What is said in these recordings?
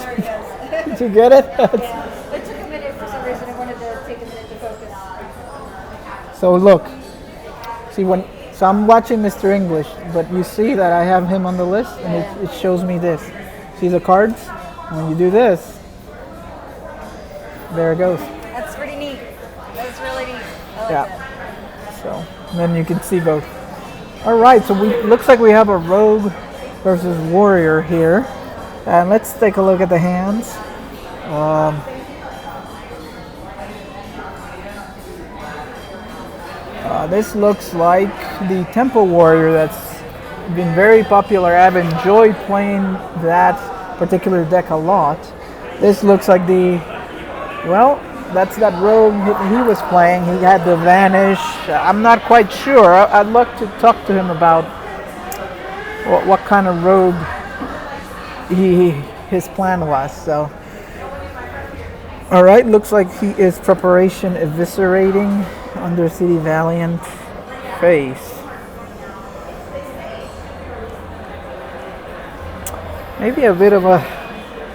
Did you get it? Yeah. It took a minute for some reason. I wanted to take a minute to focus. So look, see so I'm watching Mr. English, but you see that I have him on the list, and it shows me this. See the cards? When you do this, there it goes. That's pretty neat. That's really neat. I like Yeah. that. So then you can see both. All right, so we looks like we have a rogue versus warrior here, and let's take a look at the hands. This looks like the Temple Warrior that's been very popular. I've enjoyed playing that particular deck a lot. This looks like well, that's that rogue he was playing. He had the Vanish. I'm not quite sure. I'd like to talk to him about what kind of rogue his plan was. So, all right, looks like he is preparation eviscerating Undercity Valiant face. Maybe a bit of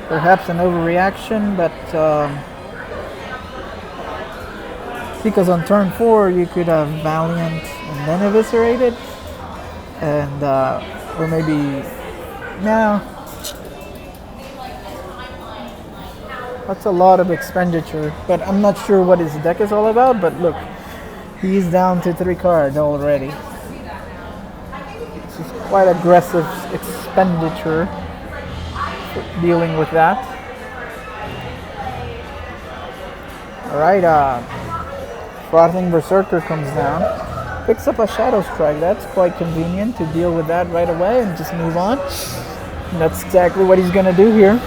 perhaps an overreaction, but because on turn 4 you could have Valiant and then eviscerated, and or maybe no. That's a lot of expenditure, but I'm not sure what his deck is all about. But look, he's down to 3 cards already. This is quite aggressive expenditure dealing with that. Alright, Frothing Berserker comes down. Picks up a Shadow Strike. That's quite convenient to deal with that right away and just move on. And that's exactly what he's going to do here.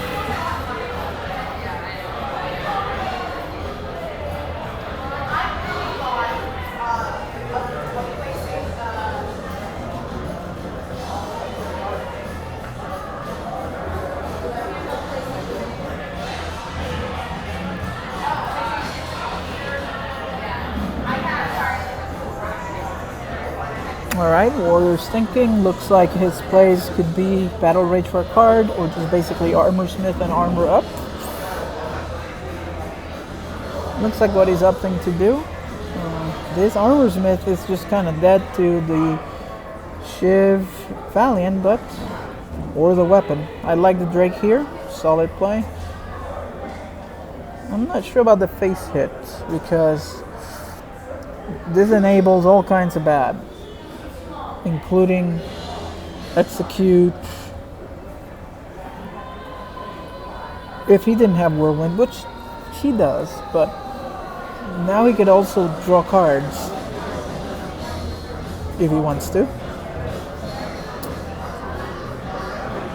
Alright, Warrior's thinking. Looks like his plays could be Battle Rage for a card, or just basically Armor Smith and Armor Up. Looks like what he's opting to do. This Armor Smith is just kind of dead to the Shiv Valiant, or the weapon. I like the Drake here. Solid play. I'm not sure about the face hit, because this enables all kinds of bad, including execute. If he didn't have Whirlwind, which he does, but now he could also draw cards if he wants to.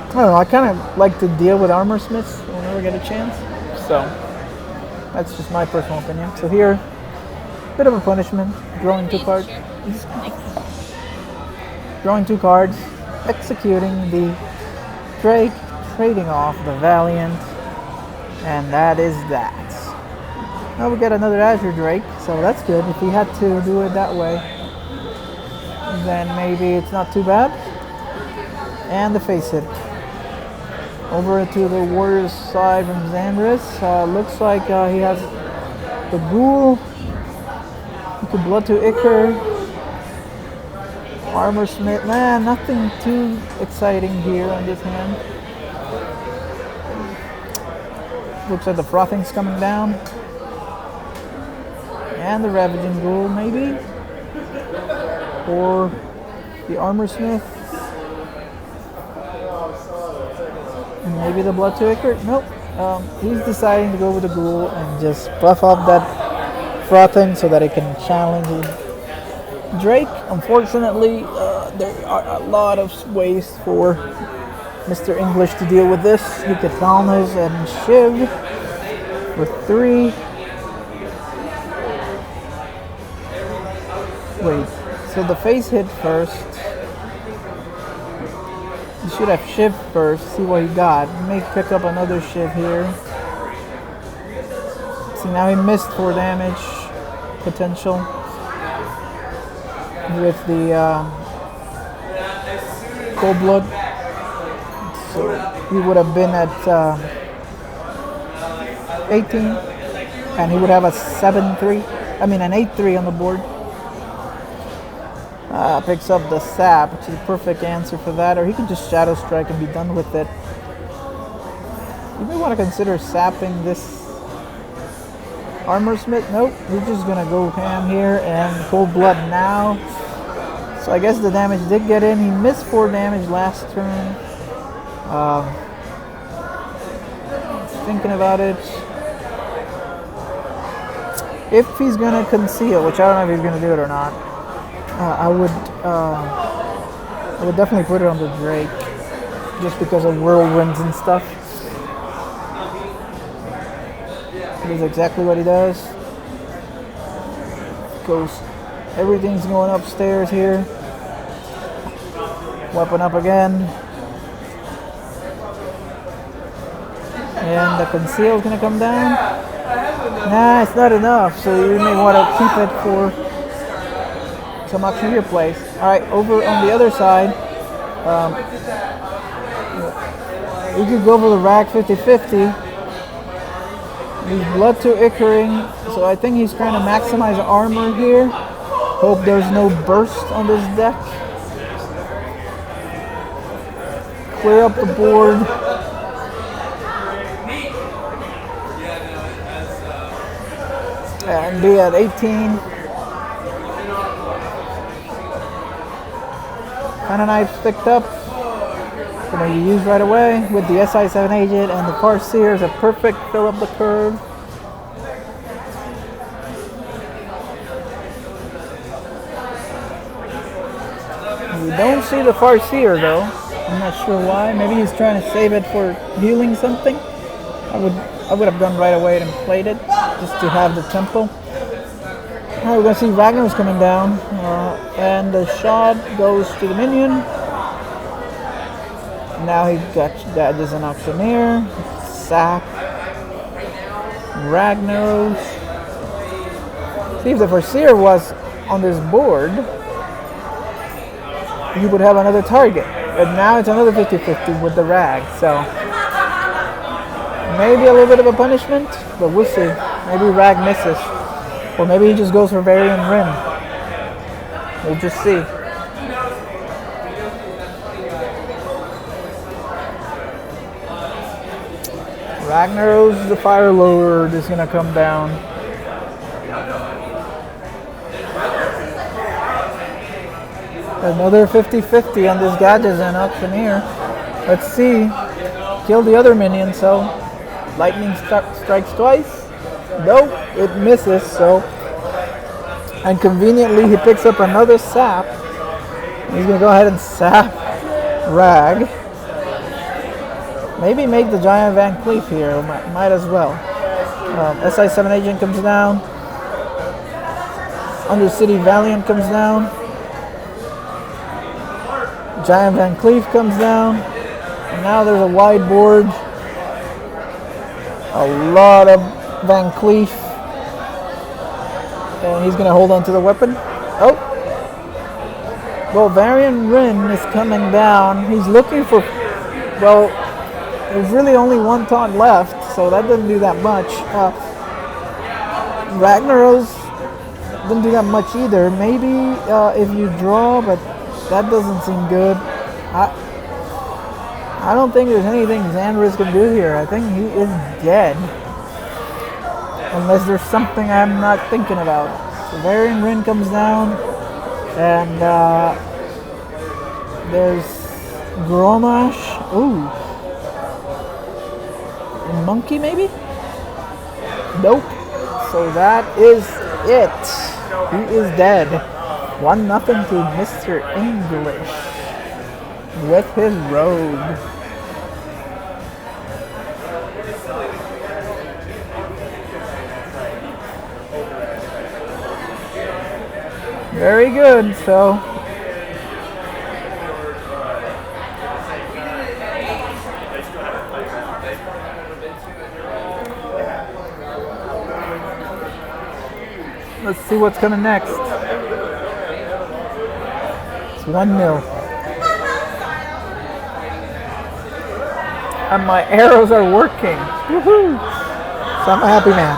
I don't know, I kind of like to deal with Armor Smiths whenever I get a chance, so that's just my personal opinion. So here, bit of a punishment, drawing 2 cards. Drawing 2 cards, executing the Drake, trading off the Valiant, and that is that. Now we get another Azure Drake, so that's good. If he had to do it that way, then maybe it's not too bad. And the face hit. Over to the Warriors side from Xanris. Looks like he has the Ghoul. He could Blood to Ichor. Armor Smith, man, nothing too exciting here on this hand. Looks like the Frothing's coming down. And the Ravaging Ghoul, maybe. Or the Armor Smith. And maybe the Blood to Ichor. Nope. He's deciding to go with the Ghoul and just buff up that Frothing so that it can challenge Drake. Unfortunately, there are a lot of ways for Mr. English to deal with this. He could Thalmas and Shiv with 3. Wait, so the face hit first. You should have Shiv first, see what he got. May pick up another Shiv here. See, now he missed 4 damage potential with the Cold Blood. So he would have been at 18, and he would have a 7-3. I mean an 8-3 on the board. Picks up the sap, which is a perfect answer for that, or he could just Shadow Strike and be done with it. You may want to consider sapping this Armor Smith. Nope, we're just gonna go ham here and Cold Blood now. So I guess the damage did get in. He missed 4 damage last turn. Thinking about it, if he's gonna conceal, which I don't know if he's gonna do it or not, I would definitely put it on the Drake, just because of whirlwinds and stuff. That is exactly what he does. Everything's going upstairs here. Weapon up again. And the conceal is going to come down. Nah, it's not enough, so you may want to keep it for some extra plays. Alright, over on the other side, you could go for the Rag 50-50. He's Blood to Ickering, so I think he's trying to maximize armor here. Hope there's no burst on this deck. Clear up the board. And be at 18. Kind of knives picked up. Gonna be used right away with the SI7 agent, and the Farseer is a perfect fill up the curve. We don't see the Farseer though. I'm not sure why. Maybe he's trying to save it for healing something. I would have done right away and played it just to have the tempo. Alright, we're gonna see Ragnar's coming down, and the shot goes to the minion. Now he dodges an Auctioneer, Sap, Ragnaros. See, if the Farseer was on this board, he would have another target. But now it's another 50-50 with the Rag, so maybe a little bit of a punishment, but we'll see. Maybe Rag misses. Or maybe he just goes for Varian Rim. We'll just see. Ragnaros, the Fire Lord, is going to come down. Another 50-50 on this Gadgetzan Auctioneer. Let's see. Kill the other minion, so lightning strikes twice. Nope, it misses, so. And conveniently, he picks up another sap. He's going to go ahead and sap Rag. Maybe make the Giant Van Cleef here, might as well. SI7 agent comes down. Undercity Valiant comes down. Giant Van Cleef comes down. And now there's a wide board. A lot of Van Cleef. And he's going to hold on to the weapon. Oh. Well, Varian Rin is coming down. He's looking for... Well, there's really only one taunt left, so that doesn't do that much. Ragnaros doesn't do that much either. Maybe if you draw, but that doesn't seem good. I don't think there's anything Xanris can do here. I think he is dead. Unless there's something I'm not thinking about. So Varian Rin comes down, and there's Gromash. Ooh. Monkey, maybe? Nope. So that is it. He is dead. 1-0 to Mr. English with his rogue. Very good. So let's see what's coming next. It's 1-0. And my arrows are working. Woohoo! So So I'm a happy man.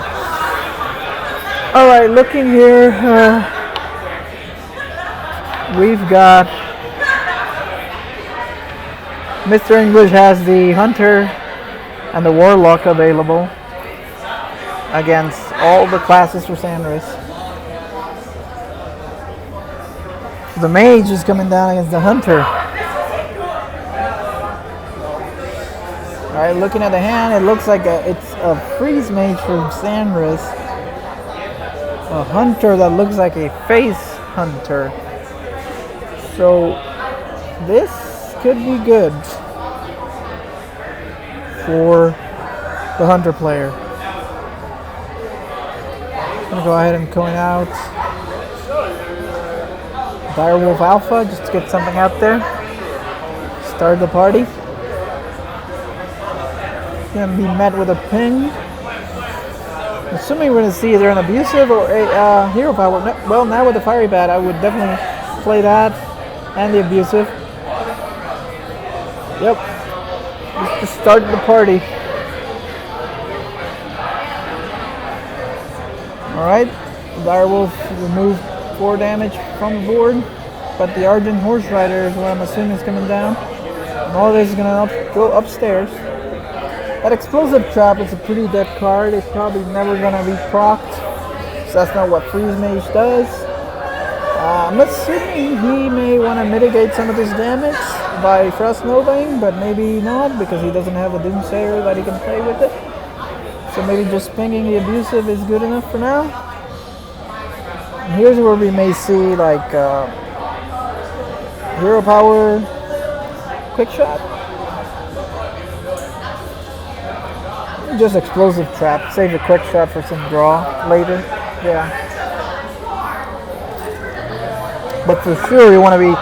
All right, looking here, we've got Mr. English has the Hunter and the Warlock available against all the classes for Xanris. The Mage is coming down against the Hunter. Alright, looking at the hand, it looks like it's a Freeze Mage from Xanris. A Hunter that looks like a Face Hunter. So, this could be good for the Hunter player. I'm going to go ahead and coin out Direwolf Alpha just to get something out there. Start the party. Gonna be met with a ping. Assuming we're gonna see either an abusive or a hero power. Well, now with the fiery bat, I would definitely play that and the abusive. Yep. Just to start the party. Alright. Direwolf removed 4 damage from the board, but the Argent Horse Rider is what I'm assuming is coming down. And all this is gonna go upstairs. That Explosive Trap is a pretty dead card. It's probably never gonna be procced, so that's not what Freeze Mage does. I'm assuming he may want to mitigate some of this damage by Frost Novaing, but maybe not because he doesn't have a Doomsayer that he can play with it. So maybe just pinging the abusive is good enough for now. And here's where we may see like hero power, quick shot. Just Explosive Trap. Save a quick shot for some draw later. Yeah. But for sure you want to be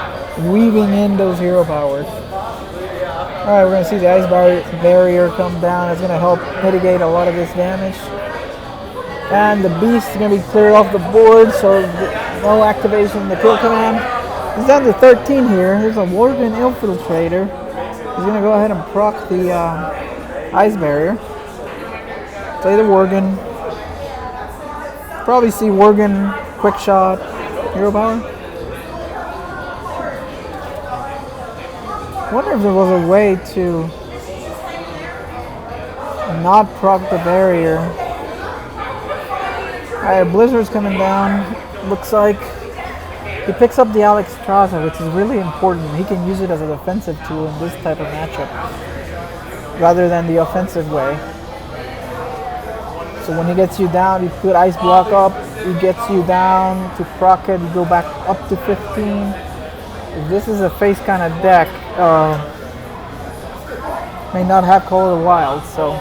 weaving in those hero powers. Alright, we're going to see the Ice Barrier come down. It's going to help mitigate a lot of this damage. And the Beast is going to be cleared off the board, so no activation of the kill command. He's down to 13 here. There's a Worgen Infiltrator. He's going to go ahead and proc the Ice Barrier. Play the Worgen. Probably see Worgen, quick shot, hero power. I wonder if there was a way to not proc the barrier. Alright, Blizzard's coming down. Looks like he picks up the Alex Traza, which is really important. He can use it as a defensive tool in this type of matchup rather than the offensive way. So when he gets you down, you put Ice Block up, he gets you down to proc it, you go back up to 15. If this is a face kind of deck, may not have Call of the Wild, so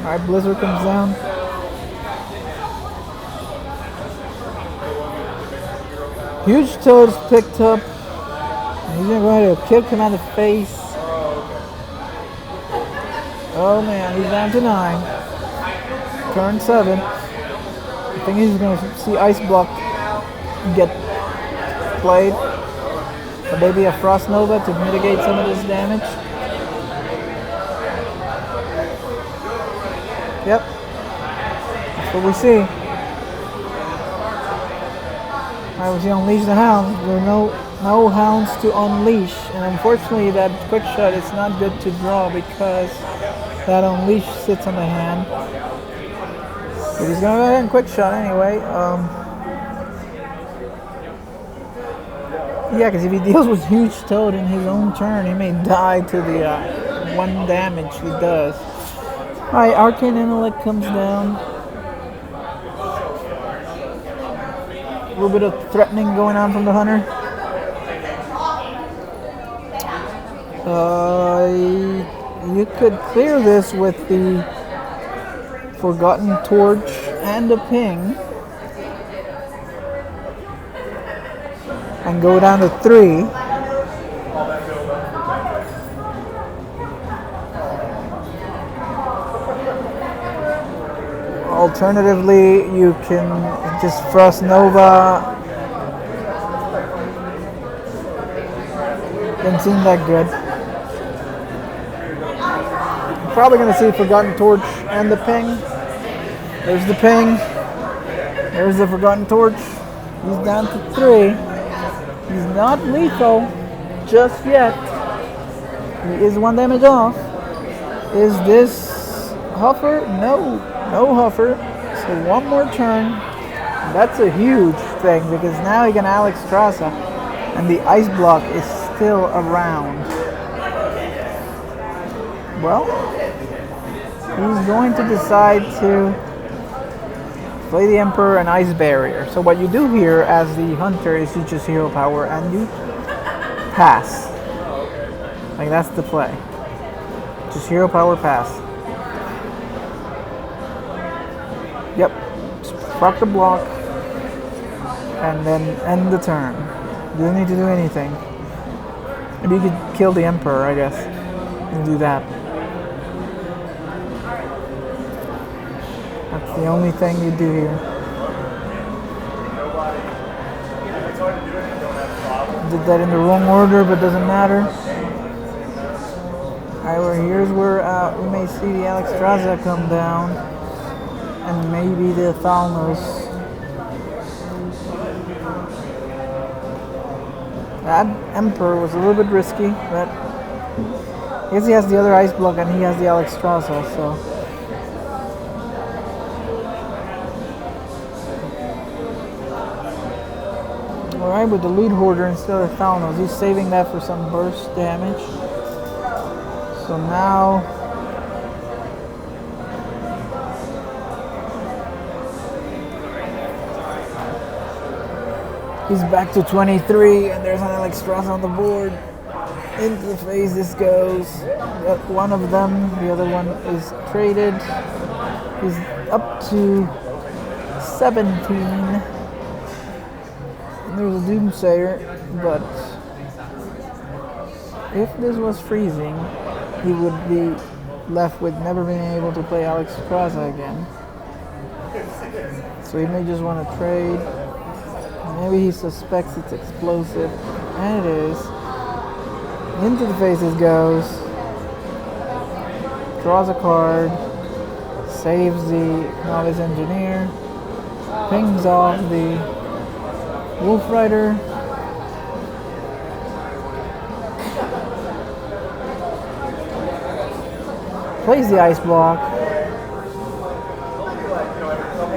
alright, Blizzard comes down. Huge Toad's picked up. He's gonna go ahead and kill command the face. Oh man, he's down to 9. Turn 7. I think he's going to see Ice Block get played. Or maybe a Frost Nova to mitigate some of this damage. Yep. That's what we see. Alright, we see Unleash the Hounds. There are no hounds to unleash. And unfortunately that quick shot is not good to draw because that Unleash sits on the hand. But he's going to go ahead and quick shot anyway. Yeah, because if he deals with Huge Toad in his own turn, he may die to the 1 damage he does. Alright, Arcane Intellect comes down. A little bit of threatening going on from the Hunter. You could clear this with the Forgotten Torch and a ping. And go down to 3. Alternatively, you can just Frost Nova. Doesn't seem that good. I'm probably going to see Forgotten Torch and the ping. There's the ping. There's the Forgotten Torch. He's down to 3. He's not lethal just yet. He is 1 damage off. Is this Huffer? No. No Huffer. So 1 more turn. That's a huge thing because now he can Alex Traza and the ice block is still around. Well, he's going to decide to play the Emperor and Ice Barrier. So what you do here as the Hunter is you just hero power and you pass. Like that's the play. Just hero power pass. Yep. Just proc the block and then end the turn. You don't need to do anything. Maybe you could kill the Emperor, I guess. And do that. That's the only thing you do here. Did that in the wrong order, but doesn't matter. Alright, well, here's where we may see the Alex Traza come down. And maybe the Thalnos. That Emperor was a little bit risky, but I guess he has the other ice block and he has the Alex Traza, so. Alright, with the Loot Hoarder instead of Thalnos, he's saving that for some burst damage. So now he's back to 23 and there's an Alex Traza on the board. Into the face this goes. One of them, the other one is traded. He's up to 17. There's a Doomsayer, but if this was freezing, he would be left with never being able to play Alex Traza again. So he may just want to trade. Maybe he suspects it's explosive, and it is. Into the faces goes. Draws a card. Saves the Novice Engineer. Pings off the Wolf Rider. Plays the ice block.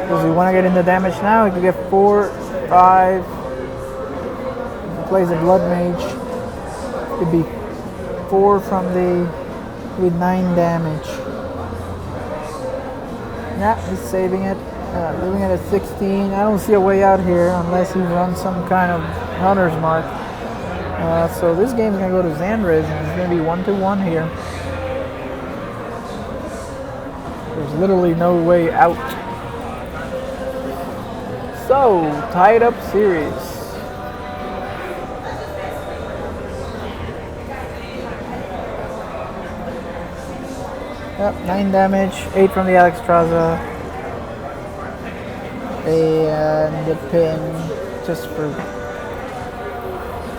Does he want to get into damage now? He could get 4, 5. He plays a Blood Mage. Could be 4 from the with 9 damage. Yeah, he's saving it. Leaving it at 16. I don't see a way out here unless he runs some kind of Hunter's Mark. So this game's going to go to Xanris and it's going to be 1-1 here. There's literally no way out. So, tied up series. Yep, 9 damage, 8 from the Alex Traza. And the pin, just for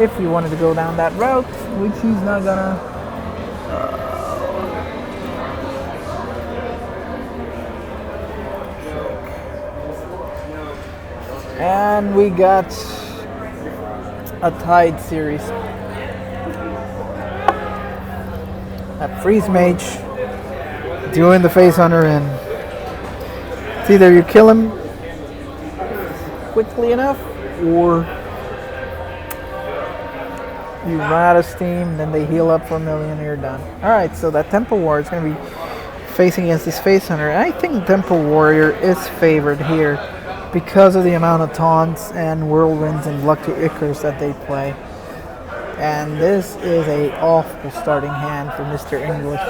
if you wanted to go down that route, which he's not gonna. And we got a tied series. That Freeze Mage doing the Face Hunter in. It's either you kill him quickly enough or you run out of steam, then they heal up for 1,000,000 and you're done. Alright, so that Temple War is going to be facing against this Face Hunter. And I think Temple Warrior is favored here because of the amount of taunts and whirlwinds and luck to Icarus that they play. And this is a awful starting hand for Mr. English.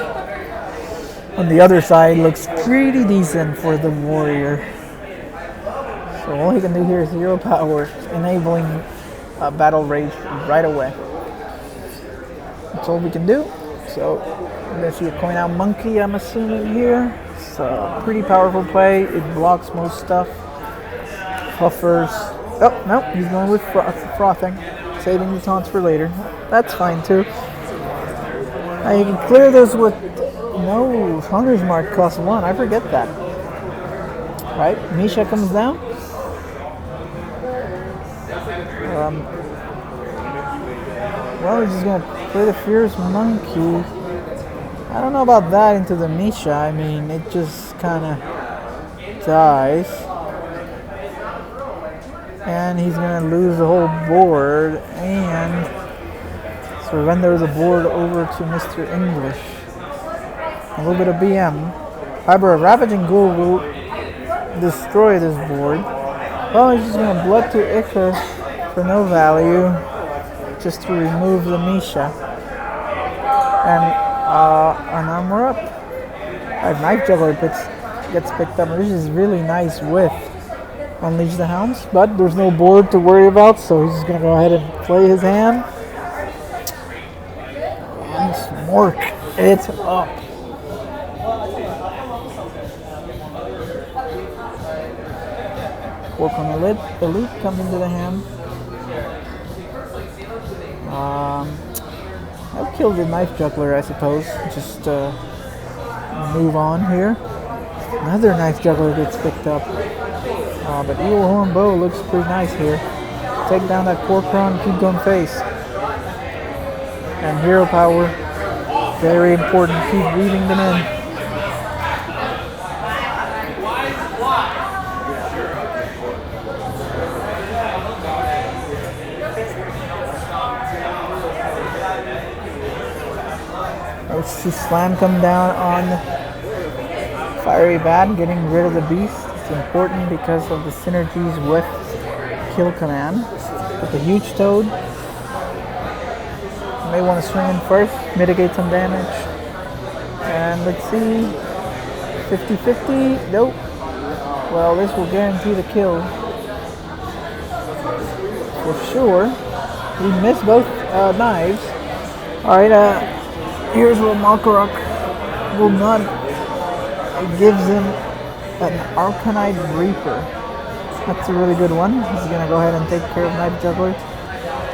On the other side looks pretty decent for the Warrior. So all he can do here is hero power, enabling Battle Rage right away. That's all we can do. So we're going to see a Coin Out Monkey, I'm assuming here. It's a pretty powerful play. It blocks most stuff. Puffers. Oh, no, he's going with Frothing. Saving the taunts for later. That's fine too. Now you can clear this with... No, Hunter's Mark costs 1. I forget that. Right? Misha comes down. Well, he's just gonna play the Fierce Monkey. I don't know about that into the Misha. I mean, it just kind of dies. And he's gonna lose the whole board and surrender the board over to Mr. English. A little bit of BM. However, a Ravaging Ghoul will destroy this board. Well, he's just gonna Blood to Ichor for no value, just to remove the Misha. And now we're up. Our Knife Juggler gets picked up. This is really nice with Unleash the Hounds, but there's no board to worry about, so he's just gonna go ahead and play his hand. And Smork it up. Corcoran Elite comes into the hand. I'll kill the Knife Juggler, I suppose. Just move on here. Another Knife Juggler gets picked up. But Evil Horn Bow looks pretty nice here. Take down that Corcoran, keep going face. And Hero Power, very important. Keep weaving them in. Let's see Slam come down on Fiery Bat, getting rid of the Beast. It's important because of the synergies with Kill Command. With the Huge Toad, you may want to swing in first, mitigate some damage. And let's see, 50-50, nope. Well, this will guarantee the kill. For sure. We missed both knives. Alright, here's what Malkorok will not. It gives him an Arcanite Reaper. That's a really good one. He's going to go ahead and take care of Knife Juggler.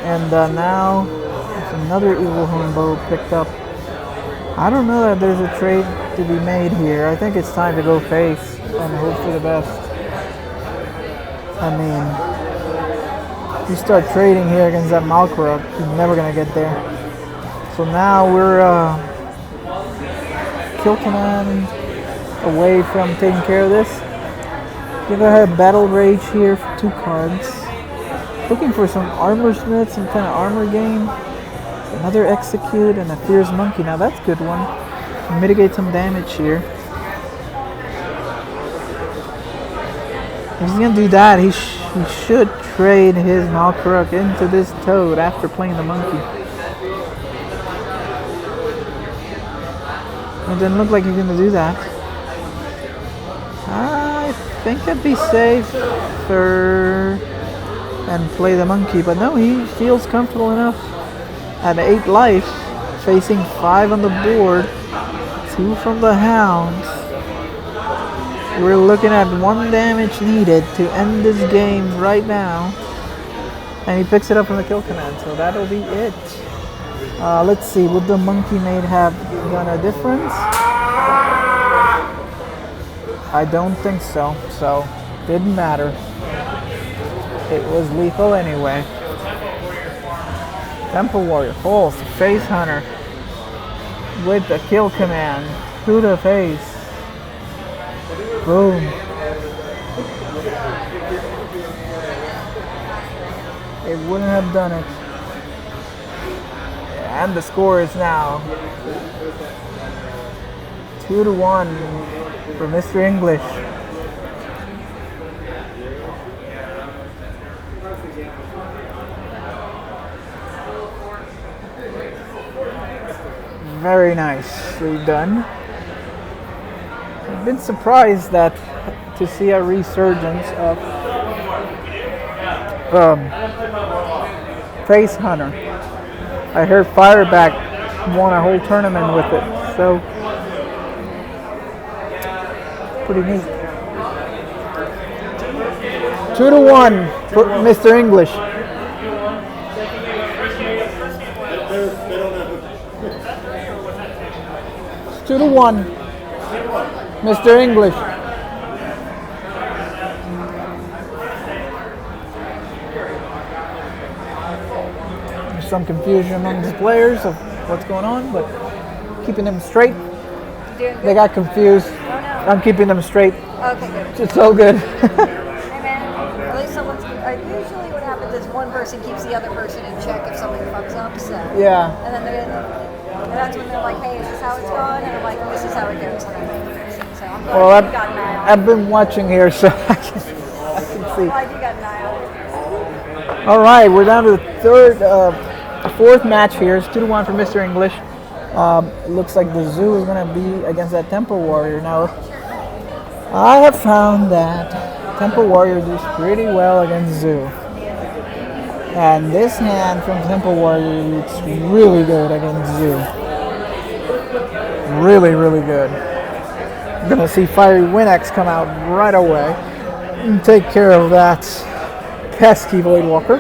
And now there's another Evil Horn Bow picked up. I don't know that there's a trade to be made here. I think it's time to go face and hope for the best. I mean, if you start trading here against that Malkorok, you're never going to get there. So now we're Kill Command away from taking care of this. Give her a Battle Rage here for 2 cards. Looking for some Armor Smith, some kind of armor game. Another Execute and a Fierce Monkey. Now that's a good one. Mitigate some damage here. If he's going to do that, he should trade his Malkorok into this Toad after playing the Monkey. It doesn't look like he's going to do that. I think I'd be safer and play the Monkey, but no, he feels comfortable enough. At 8 life, facing 5 on the board, 2 from the Hounds. We're looking at 1 damage needed to end this game right now. And he picks it up from the Kill Command, so that'll be it. Let's see, would the Monkey Maid have done a difference? I don't think so, so didn't matter. It was lethal anyway. Temple Warrior falls to Face Hunter with the Kill Command to the face. Boom. It wouldn't have done it. And the score is now 2-1 for Mr. English. Very nicely done. I've been surprised that to see a resurgence of Face Hunter. I heard Fireback won a whole tournament with it, so pretty neat. 2-1 for Mr. English. It's 2-1, Mr. English. some confusion among the players of what's going on, but keeping them straight. Doing good? They got confused. Oh no. I'm keeping them straight. Okay, good. It's so good. Hey man, at least someone's. Usually what happens is one person keeps the other person in check if something fucks up, so. Yeah. And then and that's when they're like, hey, is this how it's going? And I'm like, this is how it goes. And I'm like, so I'm glad Well, you got an eye on I've been watching here, so I can I'm see. glad you got an eye on it. All right, we're down to the fourth match here. It's 2-1 for Mr. English. It looks like the Zoo is going to be against that Temple Warrior. Now, I have found that Temple Warrior does pretty well against Zoo. And this hand from Temple Warrior looks really good against Zoo. Really, really good. I'm going to see Fiery Winx come out right away and take care of that pesky Voidwalker.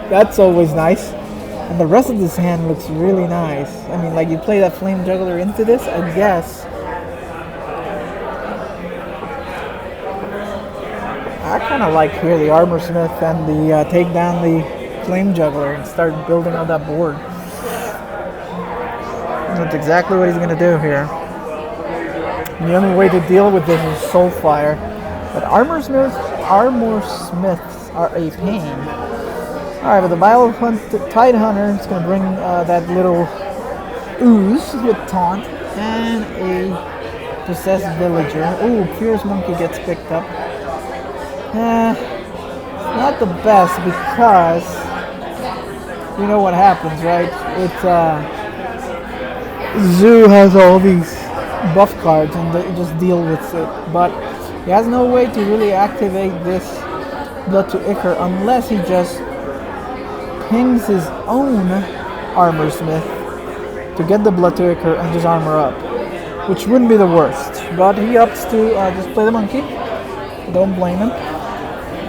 That's always nice. And the rest of this hand looks really nice. I mean, like you play that Flame Juggler into this, I guess. I kind of like here the Armor Smith and the take down the Flame Juggler and start building on that board. That's exactly what he's going to do here. And the only way to deal with this is Soul Fire. But Armor Smiths are a pain. Alright, but the Tide Hunter is going to bring that little ooze with Taunt and a Possessed Villager. Ooh, Fierce Monkey gets picked up. Not the best because you know what happens, right? Zoo has all these buff cards and they just deal with it. But he has no way to really activate this Blood to Ichor unless he just pings his own Armor Smith to get the Blood to Ichor and just armor up, which wouldn't be the worst. But he opts to just play the monkey. Don't blame him.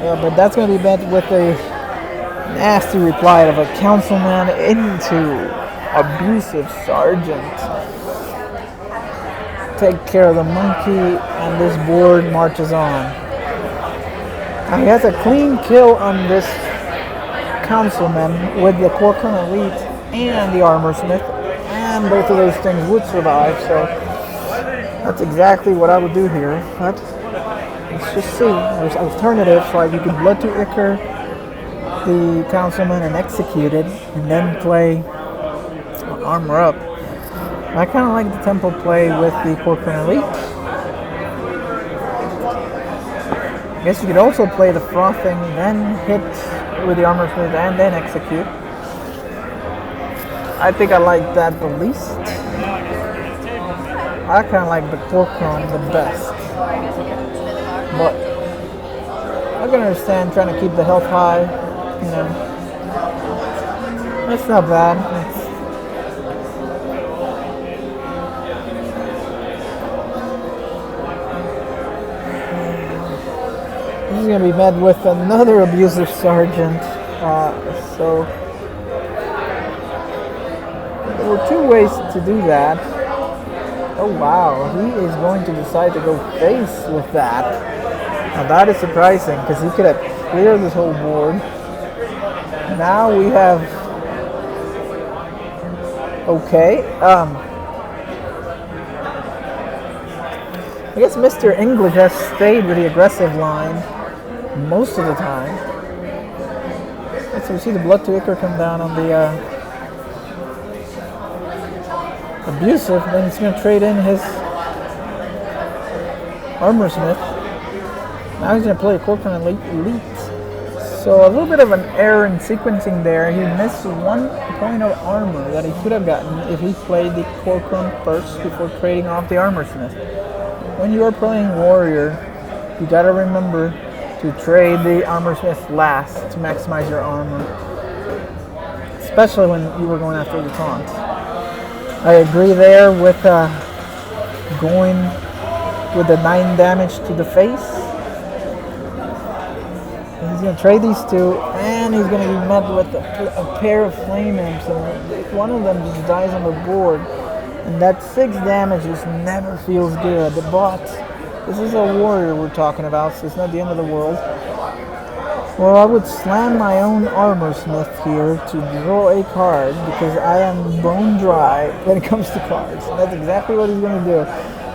But that's going to be met with a nasty reply of a Councilman into Abusive Sergeant. Take care of the monkey, and this board marches on. Now he has a clean kill on this Councilman with the Corcoran Elite and the Armor Smith, and both of those things would survive, so that's exactly what I would do here. But let's just see. There's alternatives, like you can Blood to Ichor the Councilman and execute it, and then play Armor Up. I kind of like the Temple play with the Corcoran Elite. I guess you could also play the Frothing, then hit with the Armor Smith, and then execute. I think I like that the least. I kind of like the Corcoran the best. But I can understand trying to keep the health high. You know, that's not bad. This is going to be met with another Abusive Sergeant. So there were two ways to do that. Oh wow, he is going to decide to go face with that. Now that is surprising because he could have cleared this whole board. Now we have okay. I guess Mr. English has stayed with the aggressive line most of the time. So we see the Blood to Ichor come down on the Abusive, then he's going to trade in his Armor Smith. Now he's going to play a Corcoran Elite. So a little bit of an error in sequencing there. He missed 1 point of armor that he could have gotten if he played the Corcoran first before trading off the Armor Smith. When you are playing Warrior, you got to remember to trade the Armor Smith last to maximize your armor, especially when you were going after the taunt. I agree there with going with the 9 damage to the face. He's going to trade these two, and he's going to be met with a pair of Flame Imps, and one of them just dies on the board. And that 6 damage just never feels good. But this is a Warrior we're talking about, so it's not the end of the world. Well, I would slam my own armor smith here to draw a card because I am bone dry when it comes to cards. And that's exactly what he's going to do.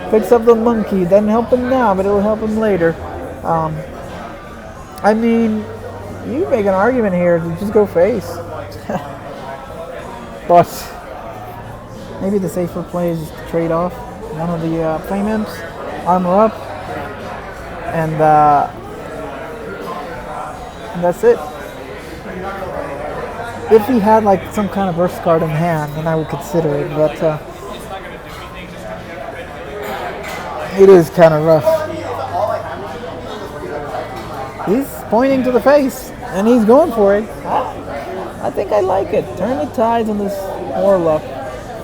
Picks up the monkey. Doesn't help him now, but it'll help him later. I mean, you make an argument here to just go face. But maybe the safer play is to trade off one of the flame imps, armor up, and that's it. If he had like some kind of burst card in hand, then I would consider it, but it is kind of rough. He's pointing to the face, and he's going for it. I think I like it. Turn the tides on this Warlock,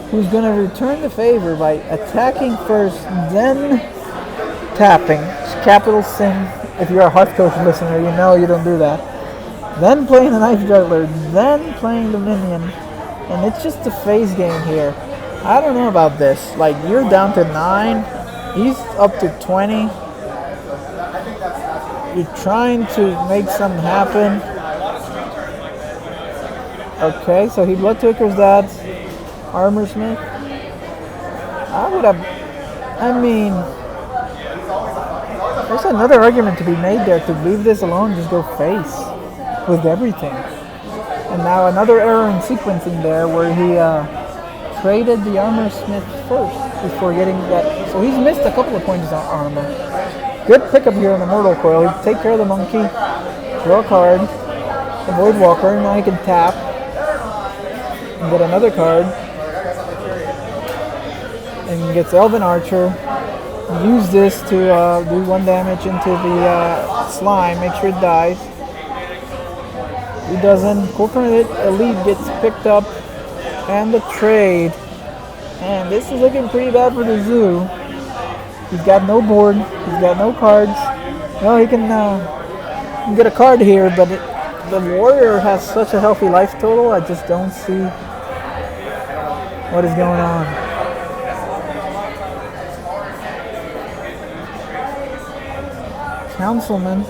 who's going to return the favor by attacking first, then tapping. Capital sin. If you're a Hearthcoach listener, you know you don't do that. Then playing the Knife Juggler, then playing the Minion. And it's just a phase game here. I don't know about this. Like, you're down to 9. He's up to 20. You're trying to make something happen. Okay, so he Blood Tookers that. Armor Smith. I would have... I mean... There's another argument to be made there. To leave this alone, just go face with everything. And now another error in sequencing there where he traded the Armor Smith first before getting that. So he's missed a couple of points on armor. Good pickup here on the Mortal Coil. He'll take care of the monkey, draw a card, avoid Walker. Now he can tap and get another card. And gets Elven Archer. Use this to do 1 damage into the slime. Make sure it dies. He doesn't. Corporate Elite gets picked up. And the trade. And this is looking pretty bad for the zoo. He's got no board. He's got no cards. No, he can get a card here, but the warrior has such a healthy life total. I just don't see what is going on. Councilman.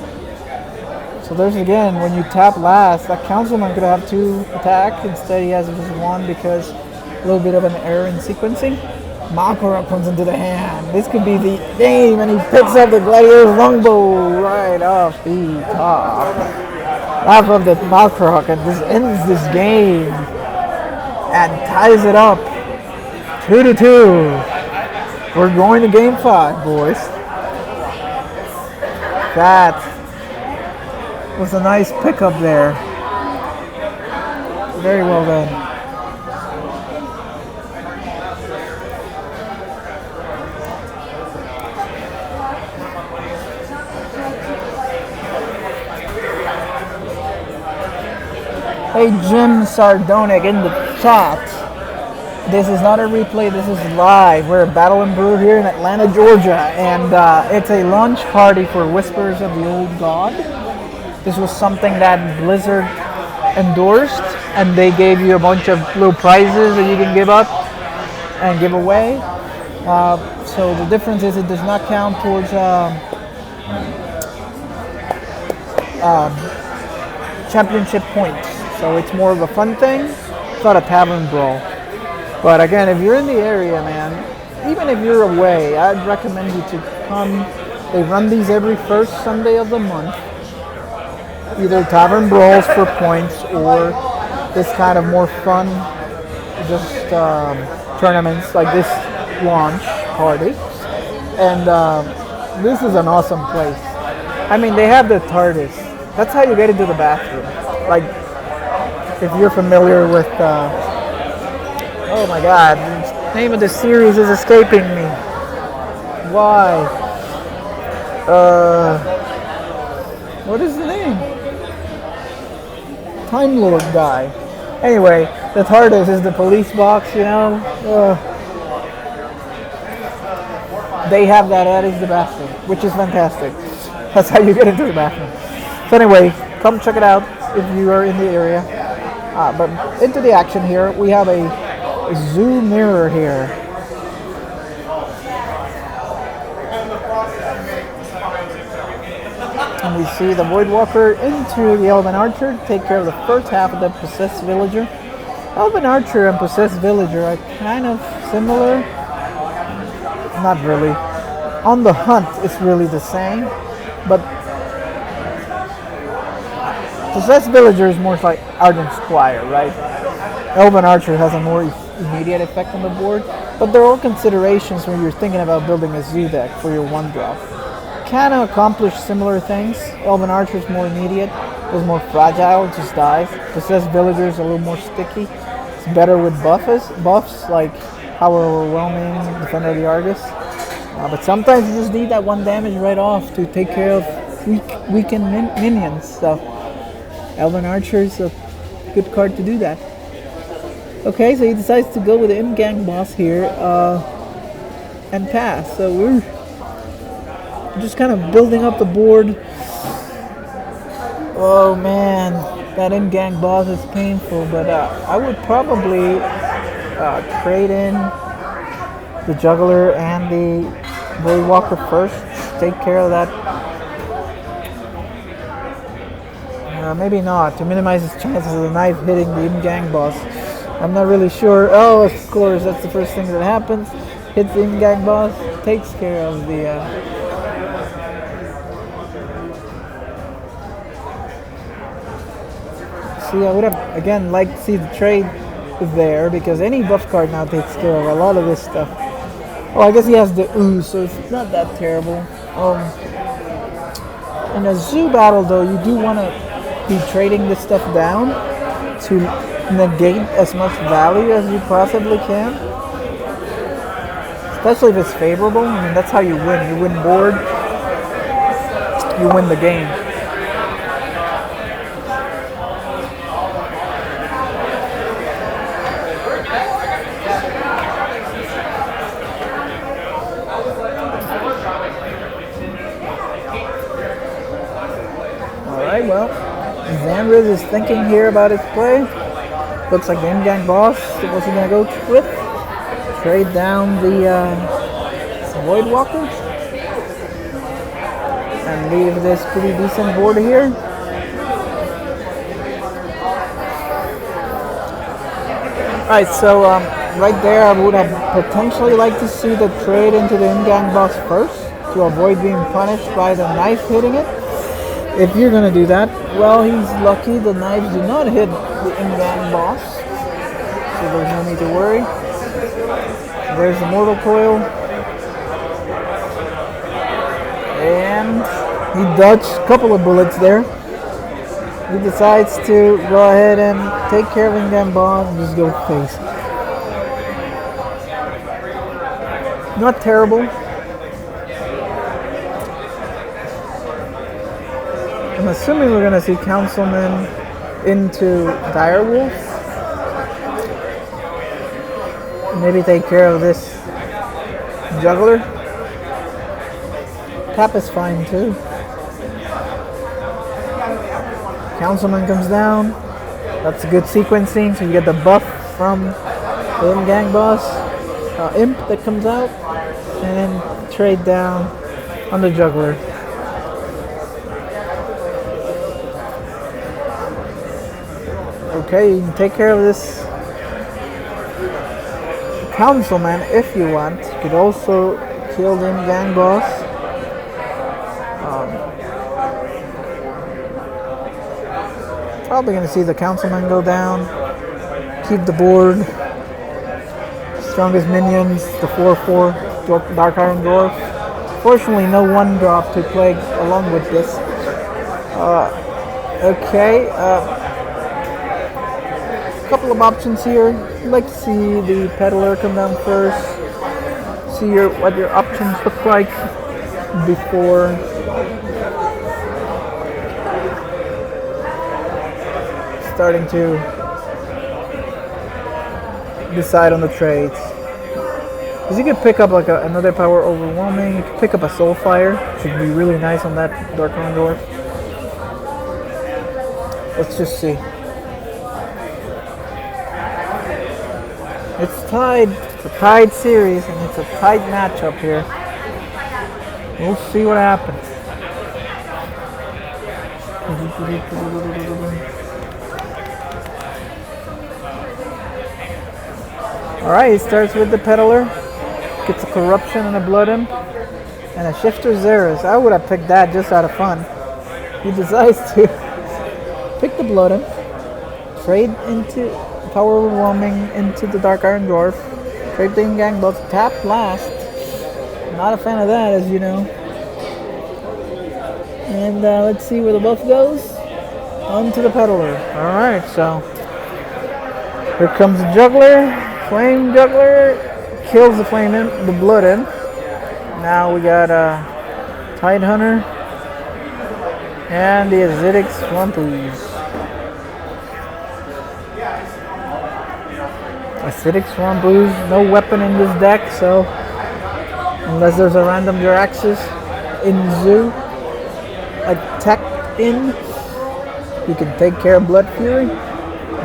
So there's again, when you tap last, that Councilman could have 2 attack. Instead he has just 1 because a little bit of an error in sequencing. Makarov comes into the hand. This could be the game, and he picks up the Gladiator's longbow right off the top. Off of the Makarov, and this ends this game and ties it up 2-2. We're going to game 5, boys. That was a nice pickup there. Very well done. Hey, Jim Sardonic in the chat. This is not a replay, this is live. We're at Battle and Brew here in Atlanta, Georgia, and it's a launch party for Whispers of the Old God. This was something that Blizzard endorsed, and they gave you a bunch of little prizes that you can give up and give away. So the difference is it does not count towards championship points. So it's more of a fun thing. It's not a tavern brawl. But again, if you're in the area, man, even if you're away, I'd recommend you to come. They run these every first Sunday of the month. Either tavern brawls for points or this kind of more fun, just tournaments like this launch party. And this is an awesome place. I mean, they have the TARDIS. That's how you get into the bathroom. Like, if you're familiar with, oh my God, the name of the series is escaping me. Why? What is the name? Time Lord guy. Anyway, the TARDIS is the police box, you know. They have that is the bathroom, which is fantastic. That's how you get into the bathroom. So anyway, come check it out if you are in the area. But into the action here, we have a zoo mirror here. And and we see the Voidwalker into the Elven Archer, take care of the first half of the Possessed Villager. Elven Archer and Possessed Villager are kind of similar. Not really. On the hunt, it's really the same, but Possessed Villager is more like Ardent Squire, right? Elven Archer has a more immediate effect on the board, but there are considerations when you're thinking about building a zoo deck for your 1-drop. Can accomplish similar things. Elven Archer is more immediate, is more fragile, just dies. Possessed Villager is a little more sticky. It's better with buffs like Power Overwhelming, Defender of the Argus. But sometimes you just need that 1 damage right off to take care of weakened minions. So Elven Archer is a good card to do that. Okay, so he decides to go with the Imgang boss here and pass. So we're just kind of building up the board. Oh man, that Imgang boss is painful, but I would probably trade in the Juggler and the Voidwalker first. Take care of that. Maybe not, to minimize his chances of the knife hitting the Imgang boss. I'm not really sure. Oh, of course, that's the first thing that happens. Hits the Imgang boss, takes care of the... See, I would have, again, liked to see the trade there, because any buff card now takes care of a lot of this stuff. Oh, I guess he has the ooze, so it's not that terrible. In a zoo battle, though, you do want to be trading this stuff down to negate as much value as you possibly can. Especially if it's favorable. I mean, that's how you win. You win board, you win the game. Alright, well, Xanris is thinking here about his play. Looks like the Imgang boss. What's he going to go with? Trade down the Voidwalker. And leave this pretty decent board here. Alright, so right there I would have potentially liked to see the trade into the Imgang boss first to avoid being punished by the knife hitting it. If you're going to do that, well, he's lucky the knives do not hit the Imgang boss, so there's no need to worry. There's the Mortal Coil, and he dodged a couple of bullets there. He decides to go ahead and take care of Imgang boss and just go face. Not terrible. I'm assuming we're going to see Councilman into Direwolf. Maybe take care of this Juggler. Tap is fine too. Councilman comes down. That's a good sequencing, so you get the buff from the Imgang boss. Imp that comes out. And then trade down on the Juggler. Okay, you can take care of this Councilman if you want. You could also kill the Imgang boss. Probably going to see the Councilman go down. Keep the board. Strongest minions, the 4/4 Dark Iron Dwarf. Fortunately, no 1-drop to play along with this. Okay. Couple of options here. I'd like to see the Peddler come down first. See what your options look like before starting to decide on the trades. Because you could pick up like another Power Overwhelming. You could pick up a Soulfire, which would be really nice on that Dark Iron Dwarf. Let's just see. It's tied. It's a tied series, and it's a tight matchup here. We'll see what happens. Alright, he starts with the peddler. Gets a corruption and a blood imp. And a shifter Xanris. I would have picked that just out of fun. He decides to pick the blood imp. Trade into power overwhelming into the Dark Iron Dwarf. Trade the gang buff. Tap blast. Not a fan of that, as you know. And let's see where the buff goes. Onto the peddler. Alright, so here comes the juggler. Flame juggler kills the flame imp, the blood imp. Now we got Tide Hunter and the acidic swamp ooze. Acidic swamp ooze, no weapon in this deck, so unless there's a random Jiraxis in zoo, attack in, you can take care of Blood Fury.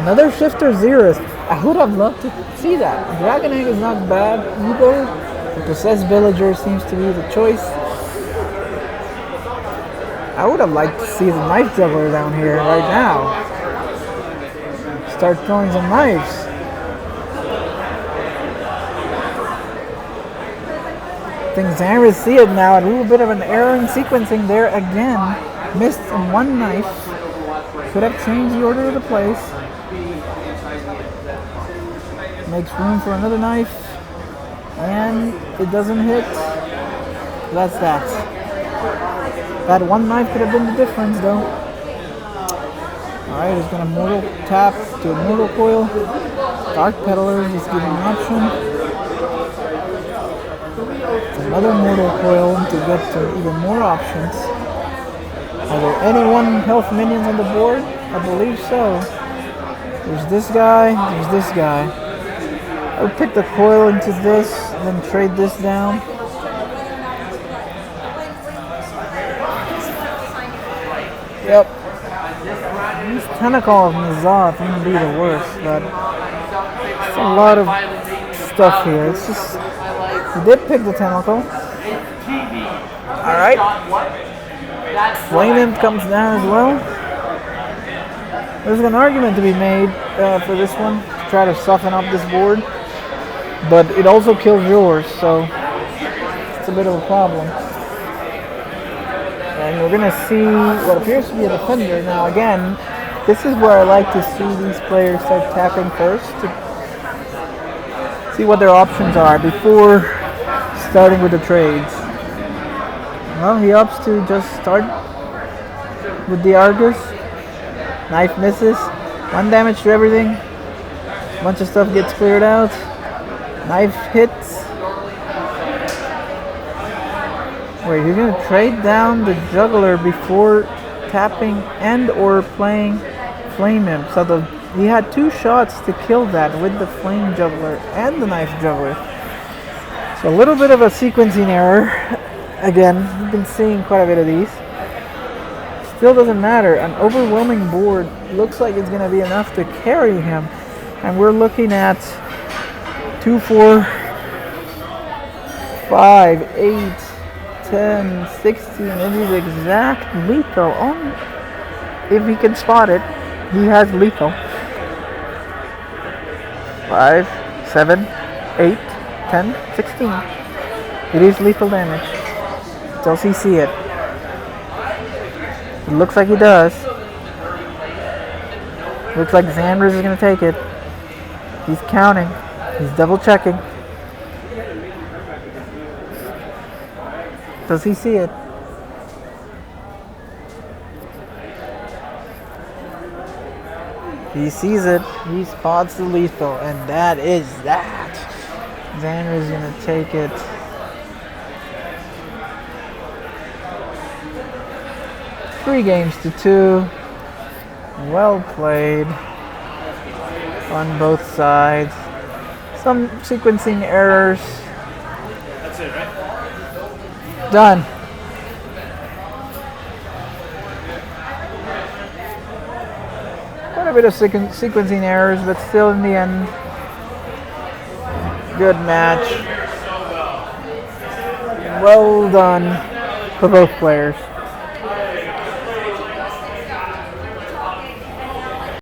Another shifter Xanris. I would have loved to see that. Dragon Egg is not bad either. The Possessed Villager seems to be the choice. I would have liked to see the Knife Juggler down here right now. Start throwing some knives. I think Xanris see it now. A little bit of an error in sequencing there again. Missed one knife. Could have changed the order of the place. Makes room for another knife. And it doesn't hit. That's that. That one knife could have been the difference though. Alright, he's gonna mortal tap to a mortal coil. Dark Peddler is giving an option. Another mortal coil to get to even more options. Are there any 1 health minions on the board? I believe so. There's this guy, there's this guy. I would pick the coil into this, then trade this down. Yep. This Tentacle of N'Zoth wouldn't be the worst, but it's a lot of stuff here. It's just, he did pick the Tentacle. Alright. Flame Imp comes down as well. There's an argument to be made for this one, to try to soften up this board. But it also kills yours, so it's a bit of a problem. And we're going to see what appears to be a defender. Now again, this is where I like to see these players start tapping first to see what their options are before starting with the trades. Well, he opts to just start with the Argus. Knife misses. 1 damage to everything. A bunch of stuff gets cleared out. Knife hits. Wait, you're gonna trade down the juggler before tapping and or playing Flame Imp. So he had 2 shots to kill that with the Flame Juggler and the Knife Juggler. So a little bit of a sequencing error. Again, we've been seeing quite a bit of these. Still doesn't matter. An overwhelming board looks like it's gonna be enough to carry him. And we're looking at 2, 4, 5, 8, 10, 16. It is exact lethal. If he can spot it, he has lethal. 5, 7, 8, 10, 16. It is lethal damage. Does he see it? It looks like he does. Looks like Xanris is going to take it. He's counting. He's double checking. Does he see it? He sees it. He spots the lethal, and that is that. Xanris is going to take it. Three games to 2. Well played on both sides. Some sequencing errors. That's it, right? Done. Quite a bit of sequencing errors, but still in the end, good match. Well done for both players.